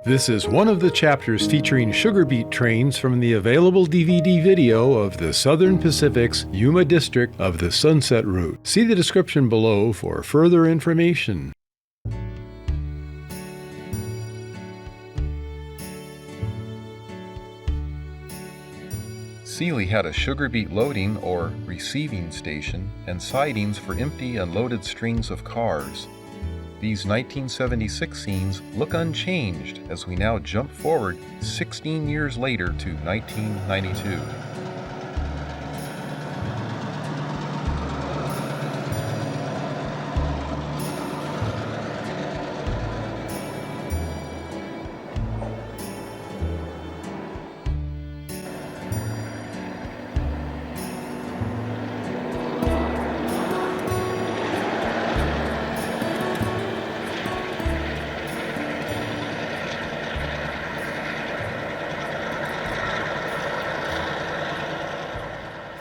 This is one of the chapters featuring sugar beet trains from the available DVD video of the Southern Pacific's Yuma District of the Sunset Route. See the description below for further information. Sealy had a sugar beet loading or receiving station and sidings for empty and loaded strings of cars. These 1976 scenes look unchanged as we now jump forward 16 years later to 1992.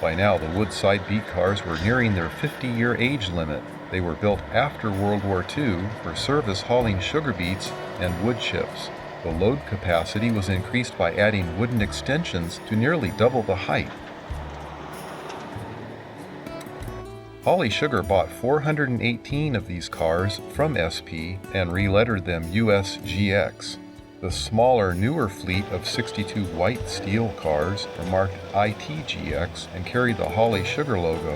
By now, the Woodside beet cars were nearing their 50-year age limit. They were built after World War II for service hauling sugar beets and wood chips. The load capacity was increased by adding wooden extensions to nearly double the height. Holly Sugar bought 418 of these cars from SP and relettered them USGX. The smaller, newer fleet of 62 white steel cars are marked ITGX and carry the Holly Sugar logo.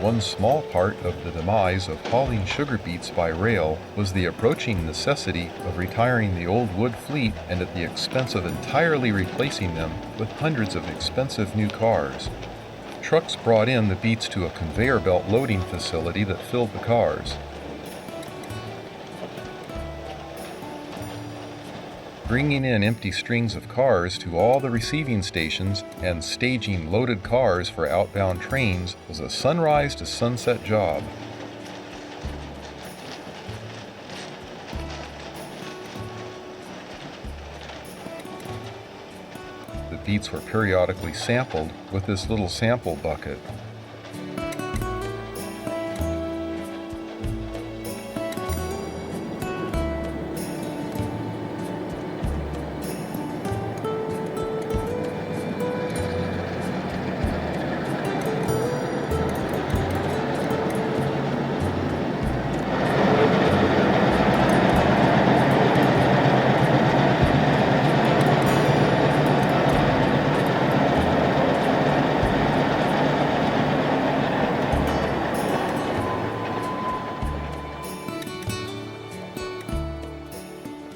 One small part of the demise of hauling sugar beets by rail was the approaching necessity of retiring the old wood fleet and at the expense of entirely replacing them with hundreds of expensive new cars. Trucks brought in the beets to a conveyor belt loading facility that filled the cars. Bringing in empty strings of cars to all the receiving stations and staging loaded cars for outbound trains was a sunrise to sunset job. The beets were periodically sampled with this little sample bucket.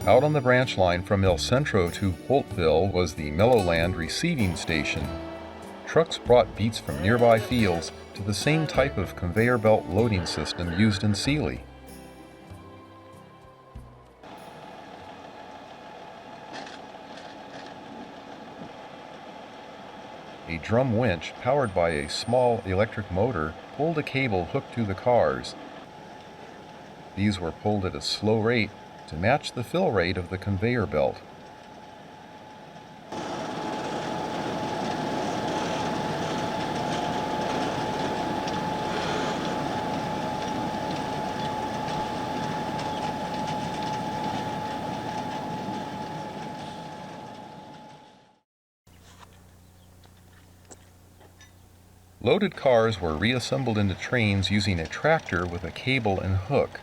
Out on the branch line from El Centro to Holtville was the Mellowland receiving station. Trucks brought beets from nearby fields to the same type of conveyor belt loading system used in Sealy. A drum winch powered by a small electric motor pulled a cable hooked to the cars. These were pulled at a slow rate to match the fill rate of the conveyor belt. Loaded cars were reassembled into trains using a tractor with a cable and hook.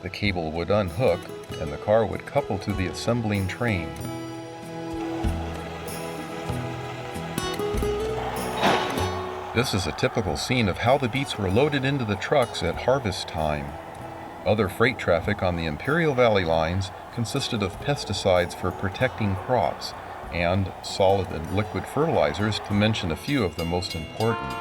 The cable would unhook, and the car would couple to the assembling train. This is a typical scene of how the beets were loaded into the trucks at harvest time. Other freight traffic on the Imperial Valley lines consisted of pesticides for protecting crops and solid and liquid fertilizers, to mention a few of the most important.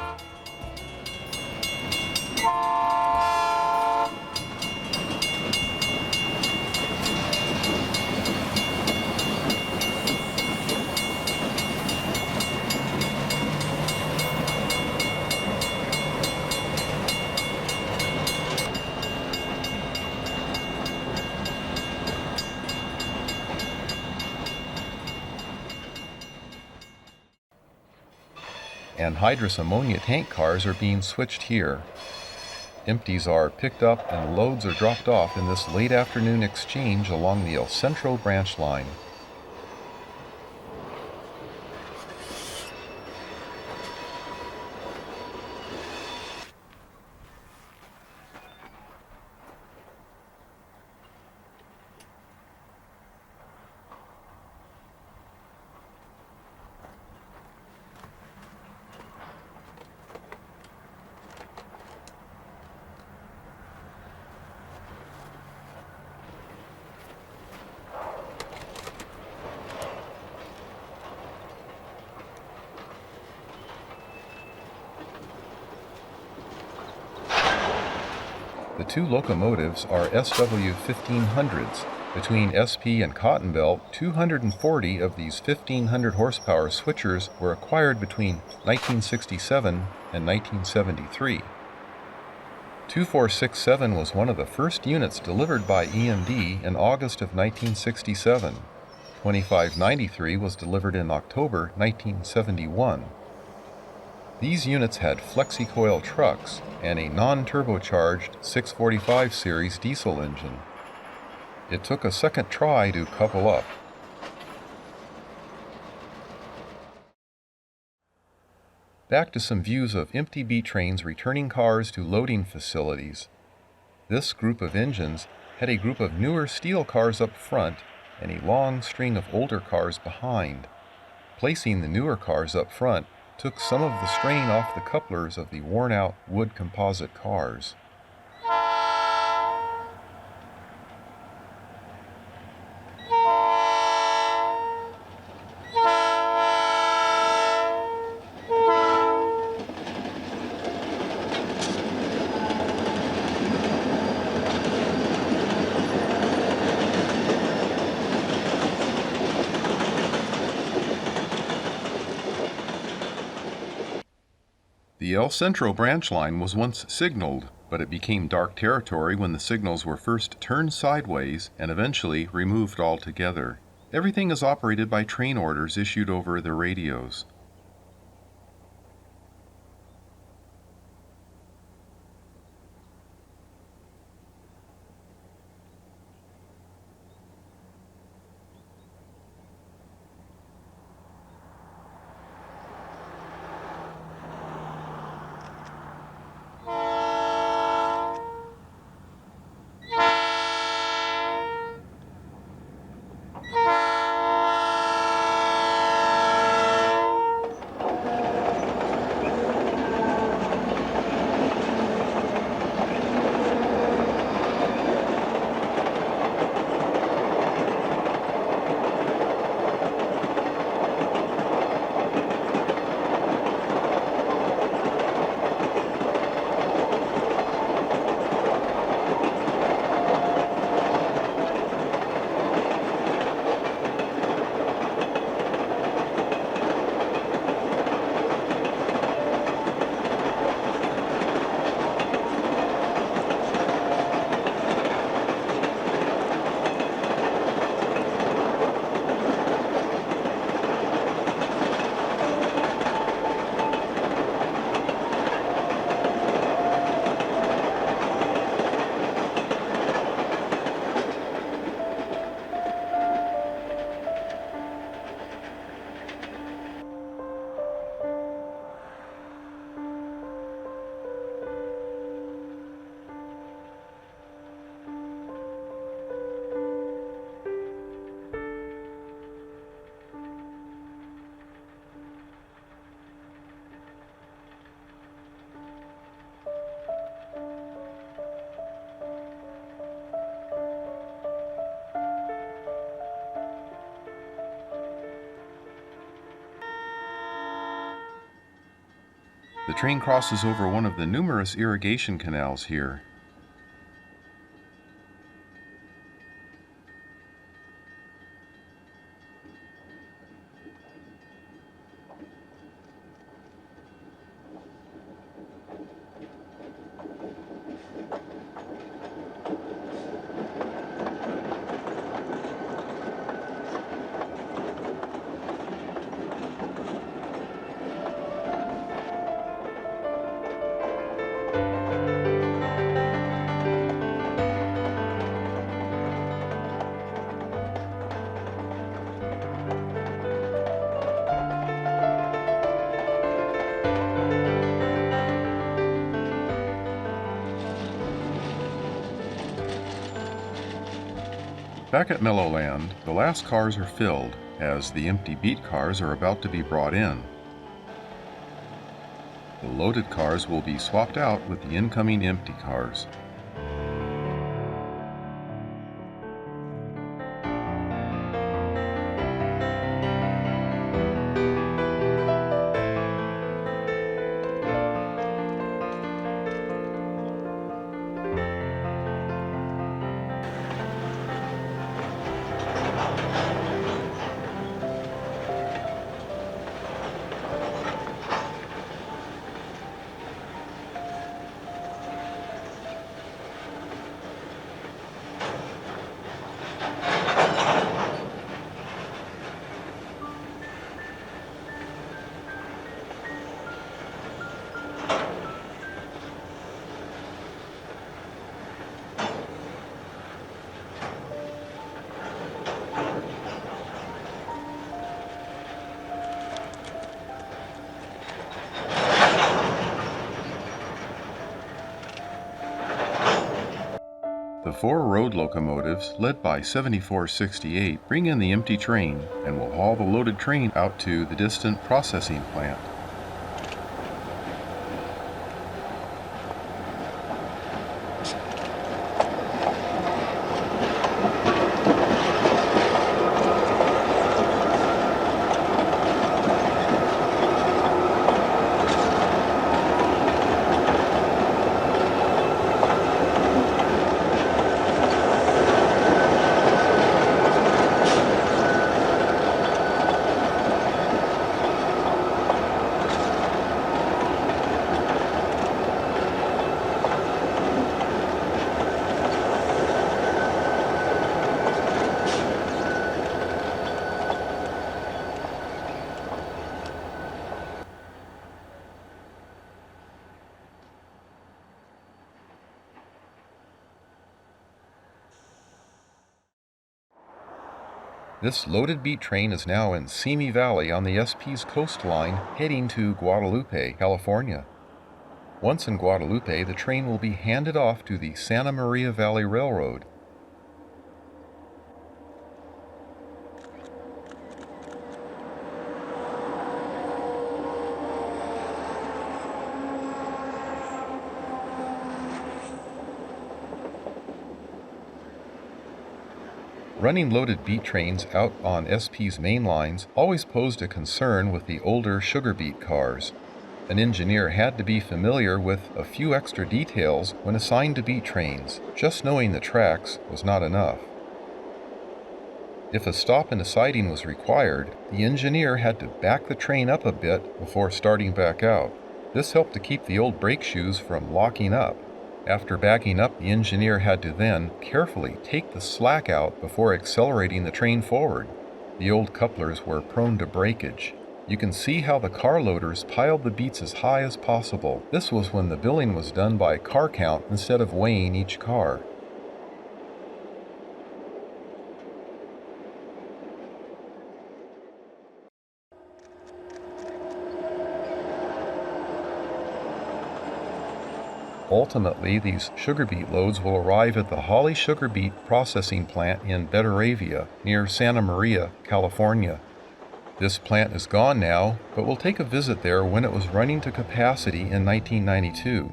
Anhydrous ammonia tank cars are being switched here. Empties are picked up and loads are dropped off in this late afternoon exchange along the El Centro branch line. The two locomotives are SW1500s. Between SP and Cotton Belt, 240 of these 1500 horsepower switchers were acquired between 1967 and 1973. 2467 was one of the first units delivered by EMD in August of 1967. 2593 was delivered in October 1971. These units had flexi-coil trucks and a non-turbocharged 645 series diesel engine. It took a second try to couple up. Back to some views of empty beet trains returning cars to loading facilities. This group of engines had a group of newer steel cars up front and a long string of older cars behind. Placing the newer cars up front took some of the strain off the couplers of the worn-out wood composite cars. The El Centro branch line was once signaled, but it became dark territory when the signals were first turned sideways and eventually removed altogether. Everything is operated by train orders issued over the radios. The train crosses over one of the numerous irrigation canals here. Back at Melland, the last cars are filled, as the empty beet cars are about to be brought in. The loaded cars will be swapped out with the incoming empty cars. The 4 road locomotives, led by 7468, bring in the empty train and will haul the loaded train out to the distant processing plant. This loaded beet train is now in SMV Valley on the SP's coastline, heading to Guadalupe, California. Once in Guadalupe, the train will be handed off to the Santa Maria Valley Railroad. Running loaded beet trains out on SP's main lines always posed a concern with the older sugar beet cars. An engineer had to be familiar with a few extra details when assigned to beet trains. Just knowing the tracks was not enough. If a stop and a siding was required, the engineer had to back the train up a bit before starting back out. This helped to keep the old brake shoes from locking up. After backing up, the engineer had to then carefully take the slack out before accelerating the train forward. The old couplers were prone to breakage. You can see how the car loaders piled the beets as high as possible. This was when the billing was done by car count instead of weighing each car. Ultimately, these sugar beet loads will arrive at the Holly Sugar Beet processing plant in Betteravia, near Santa Maria, California. This plant is gone now, but we'll take a visit there when it was running to capacity in 1992.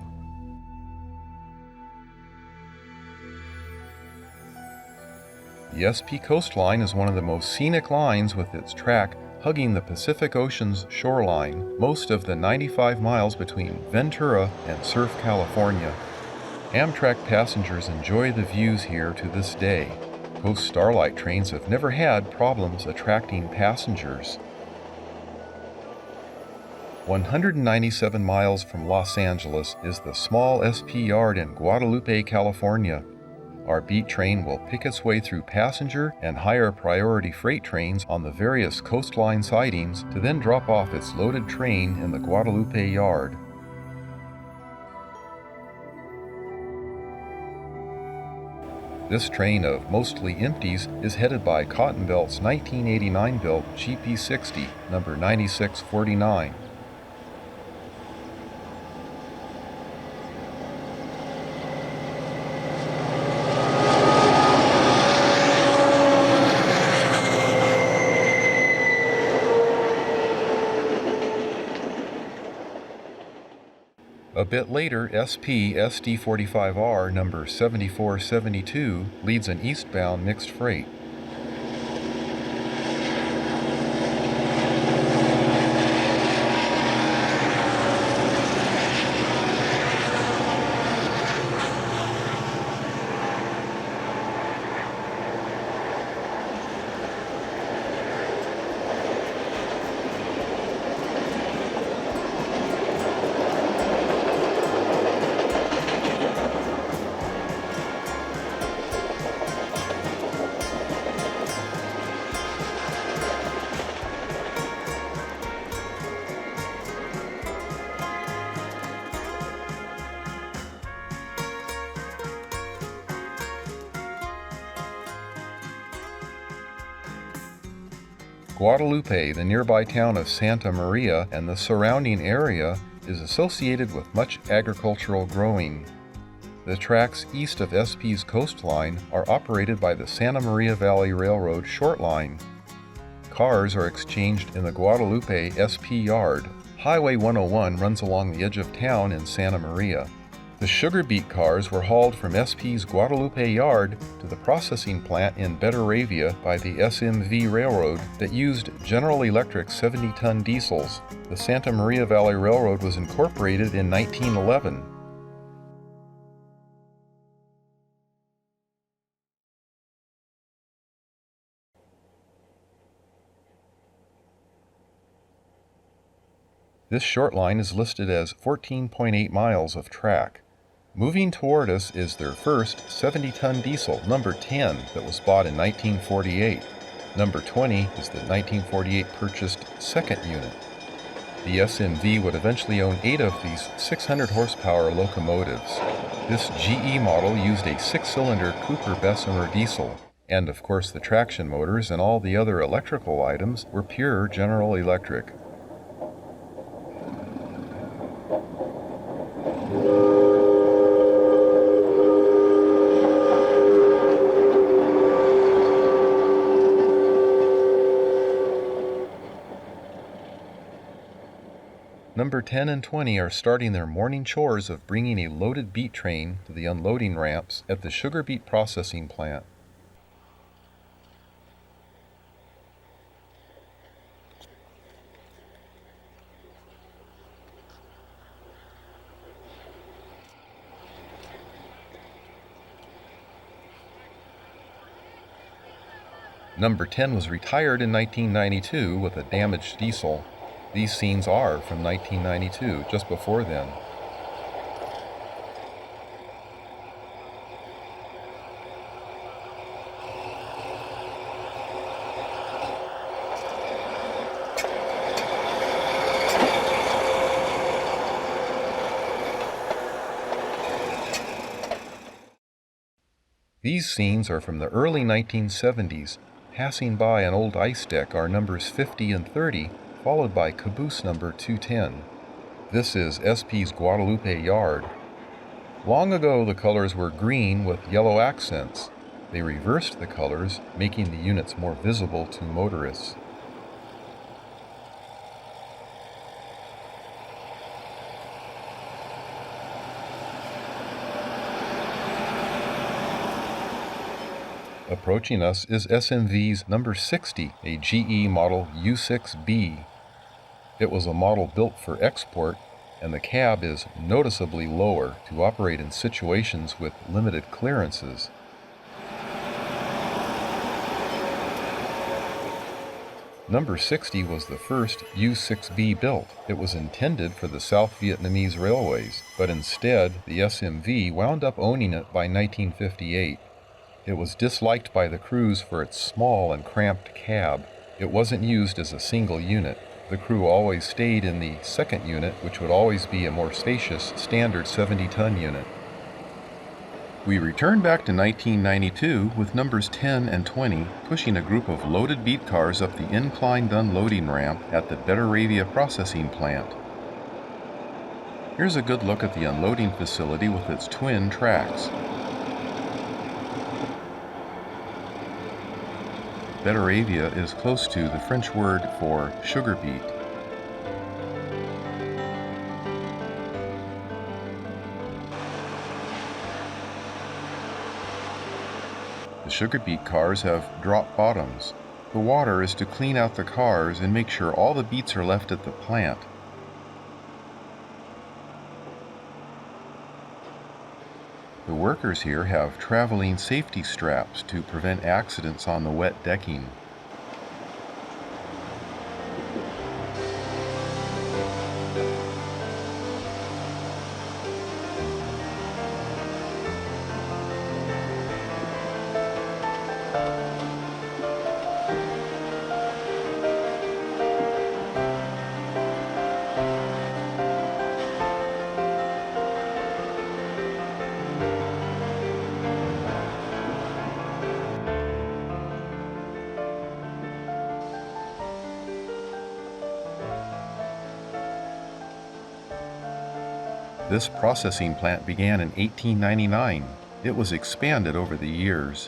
The SP coastline is one of the most scenic lines, with its track hugging the Pacific Ocean's shoreline most of the 95 miles between Ventura and Surf, California. Amtrak passengers enjoy the views here to this day. Coast Starlight trains have never had problems attracting passengers. 197 miles from Los Angeles is the small SP yard in Guadalupe, California. Our beet train will pick its way through passenger and higher priority freight trains on the various coastline sidings to then drop off its loaded train in the Guadalupe yard. This train of mostly empties is headed by Cotton Belt's 1989 built GP60, number 9649. A bit later, SP SD45R number 7472 leads an eastbound mixed freight. Guadalupe, the nearby town of Santa Maria and the surrounding area, is associated with much agricultural growing. The tracks east of SP's coastline are operated by the Santa Maria Valley Railroad short line. Cars are exchanged in the Guadalupe SP yard. Highway 101 runs along the edge of town in Santa Maria. The sugar beet cars were hauled from SP's Guadalupe yard to the processing plant in Betteravia by the SMV Railroad that used General Electric 70-ton diesels. The Santa Maria Valley Railroad was incorporated in 1911. This short line is listed as 14.8 miles of track. Moving toward us is their first 70-ton diesel, number 10, that was bought in 1948. Number 20 is the 1948 purchased second unit. The SMV would eventually own 8 of these 600 horsepower locomotives. This GE model used a 6-cylinder Cooper-Bessemer diesel, and of course the traction motors and all the other electrical items were pure General Electric. Number 10 and 20 are starting their morning chores of bringing a loaded beet train to the unloading ramps at the sugar beet processing plant. Number 10 was retired in 1992 with a damaged diesel. These scenes are from 1992, just before then. These scenes are from the early 1970s. Passing by an old ice deck are numbers 50 and 30, followed by caboose number 210. This is SP's Guadalupe yard. Long ago the colors were green with yellow accents. They reversed the colors, making the units more visible to motorists. Approaching us is SMV's number 60, a GE model U6B. It was a model built for export, and the cab is noticeably lower to operate in situations with limited clearances. Number 60 was the first U6B built. It was intended for the South Vietnamese railways, but instead the SMV wound up owning it by 1958. It was disliked by the crews for its small and cramped cab. It wasn't used as a single unit. The crew always stayed in the second unit, which would always be a more spacious, standard 70-ton unit. We returned back to 1992 with numbers 10 and 20 pushing a group of loaded beet cars up the inclined unloading ramp at the Betteravia processing plant. Here's a good look at the unloading facility with its twin tracks. Betteravia is close to the French word for sugar beet. sugar beet cars have drop bottoms. The water is to clean out the cars and make sure all the beets are left at the plant. The workers here have traveling safety straps to prevent accidents on the wet decking. This processing plant began in 1899. It was expanded over the years.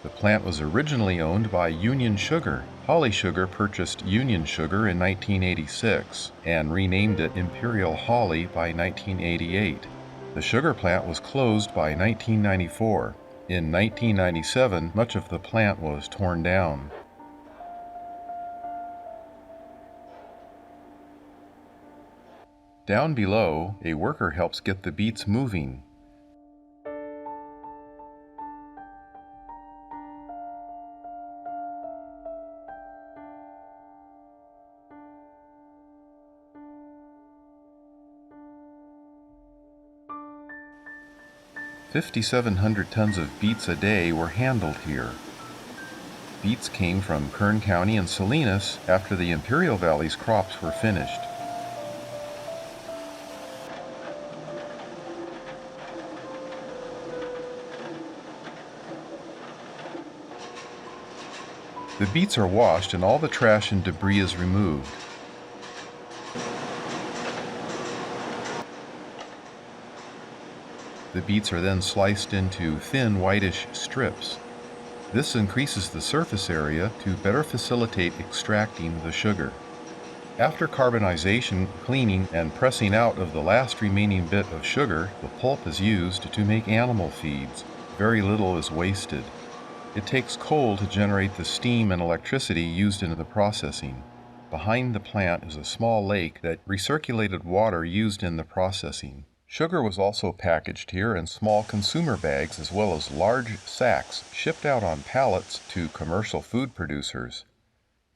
The plant was originally owned by Union Sugar. Holly Sugar purchased Union Sugar in 1986 and renamed it Imperial Holly by 1988. The sugar plant was closed by 1994. In 1997, much of the plant was torn down. Down below, a worker helps get the beets moving. $5,700 tons of beets a day were handled here. Beets came from Kern County and Salinas after the Imperial Valley's crops were finished. The beets are washed and all the trash and debris is removed. The beets are then sliced into thin whitish strips. This increases the surface area to better facilitate extracting the sugar. After carbonization, cleaning, and pressing out of the last remaining bit of sugar, the pulp is used to make animal feeds. Very little is wasted. It takes coal to generate the steam and electricity used in the processing. Behind the plant is a small lake that recirculated water used in the processing. Sugar was also packaged here in small consumer bags as well as large sacks shipped out on pallets to commercial food producers.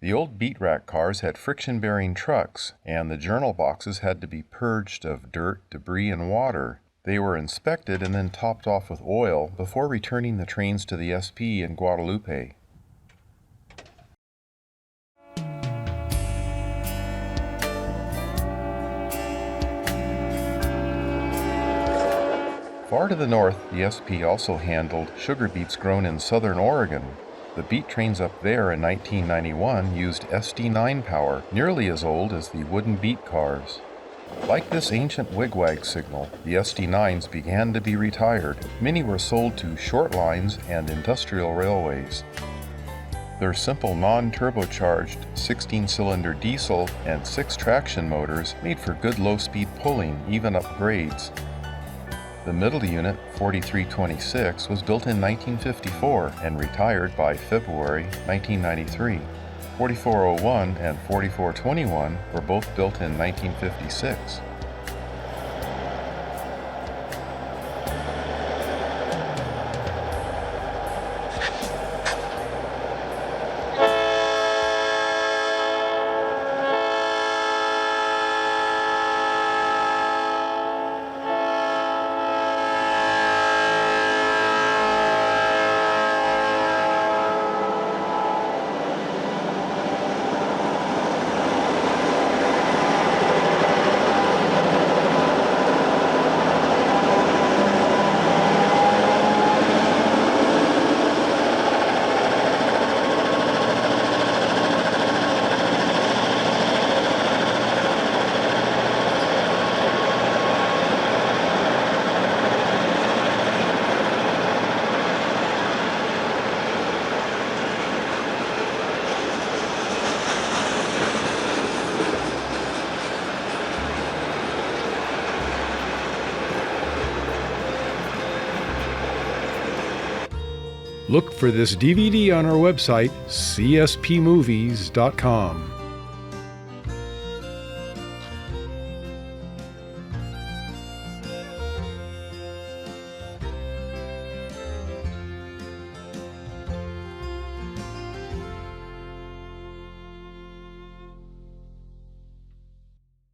The old beet rack cars had friction-bearing trucks, and the journal boxes had to be purged of dirt, debris, and water. They were inspected and then topped off with oil before returning the trains to the SP in Guadalupe. Far to the north, the SP also handled sugar beets grown in southern Oregon. The beet trains up there in 1991 used SD9 power, nearly as old as the wooden beet cars. Like this ancient wigwag signal, the SD9s began to be retired. Many were sold to short lines and industrial railways. Their simple non-turbocharged 16-cylinder diesel and 6 traction motors made for good low-speed pulling, even up grades. The middle unit, 4326, was built in 1954 and retired by February 1993. 4401 and 4421 were both built in 1956. Look for this DVD on our website, cspmovies.com.